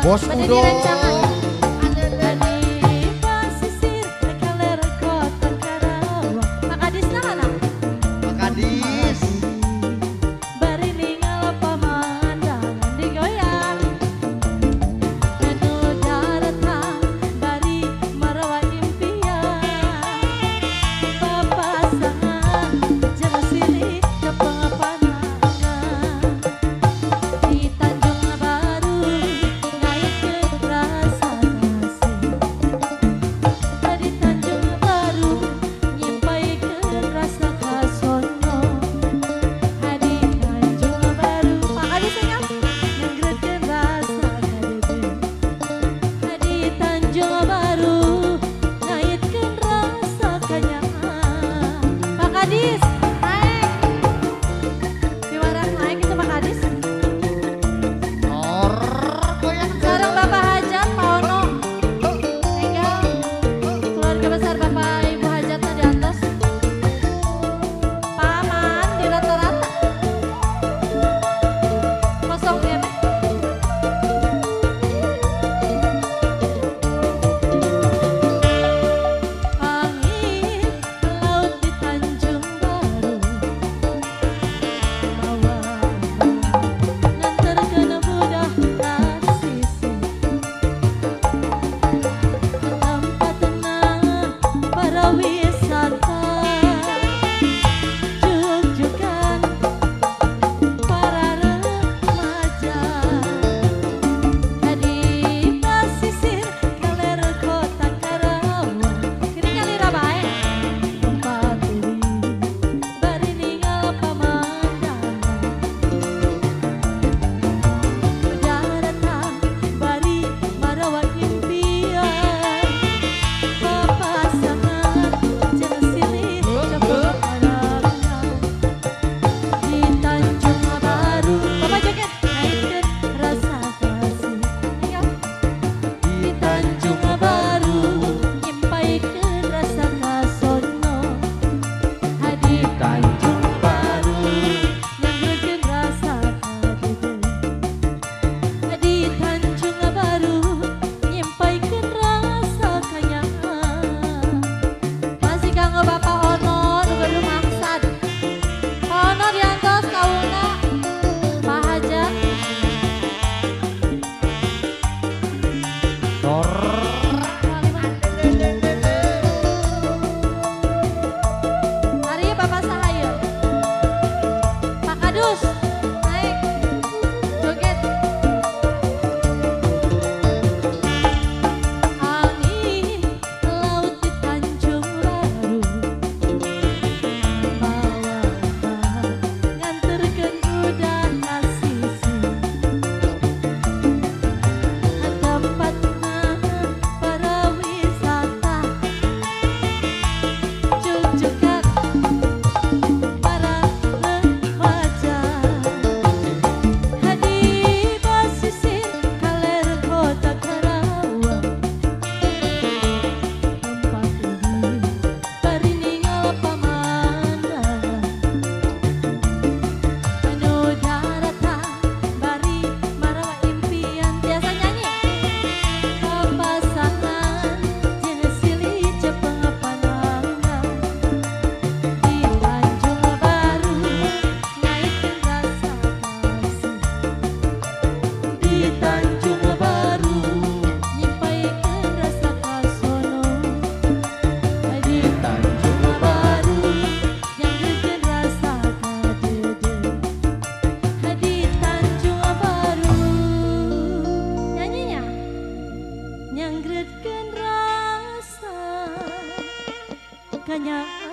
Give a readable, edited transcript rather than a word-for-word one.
Bos berdiri rancangan. Udo. Di pasisir keler kota Karawang. Pak Kadis mana? Pak Kadis. Bari ninggal pemandangan digoyang. Anu daratang bari marawa impian. Papasangan jeung silih kepangangan. Di Tanjung Baru ngaitkeun rasa kasih. Di Tanjung Baru nyimpaikeun rasa kasono. Di Tanjung Baru Pak Kadis nyanggreutkeun rasa kadede. Di Tanjung Baru ngaitkeun rasa kanyangan. Pak Kadis naik. Diwarak naik itu Pak Kadis. Nor goyang Sareng Bapak Hajat, Pak Ono. Tinggal keluarga besar Bapak Ibu Hajatnya di atas. Pak Aman di rata-rata. Kosong ya. Angin laut di Tanjung Baru. Bawa nganterkeun budak kasisi. Tempat tenang para wisata. Jugjugan para remaja. Di pasisir keler kota Karawang. Kini kalira bae. Tempat deui bari ninggal pemandangan. Daratang bari marawa impian. Papasangan jeung silih kepangangan. Di Tanjung Baru Bapak joget ngaitkeun rasa kasih. Di Tanjung Baru nyimpaikeun rasa kasono. Di Tanjung Baru nyanggreutkeun rasa kadede. Di Tanjung Baru nyimpaikeun rasa kanyangan. Masih kanggo Bapak Ono nu kudu maksad. Pak Ono diantos kauna. Pak Hajat. Nor Ari Bapak Sahaya. Pak Kadus naik joget. Angin laut di Tanjung Baru. Bawa nganterkeun budak kasisi. Tempat tenang para wisata. Jugjugan para remaja. Di pasisir keler kota Karawang. Tempat deui bari ninggal pemandangan. Anu daratang bari marawa impian. Biasa nyanyi. Papasangan jeung silih kepangangan. Di Tanjung Baru ngaitkeun rasa kasih. Di Tanjung Baru nyimpaikeun rasa kasono. Di Tanjung Baru nyanggreutkeun rasa kadede. Di Tanjung Baru nyanyinya nyanggreutkeun rasa kanyangan.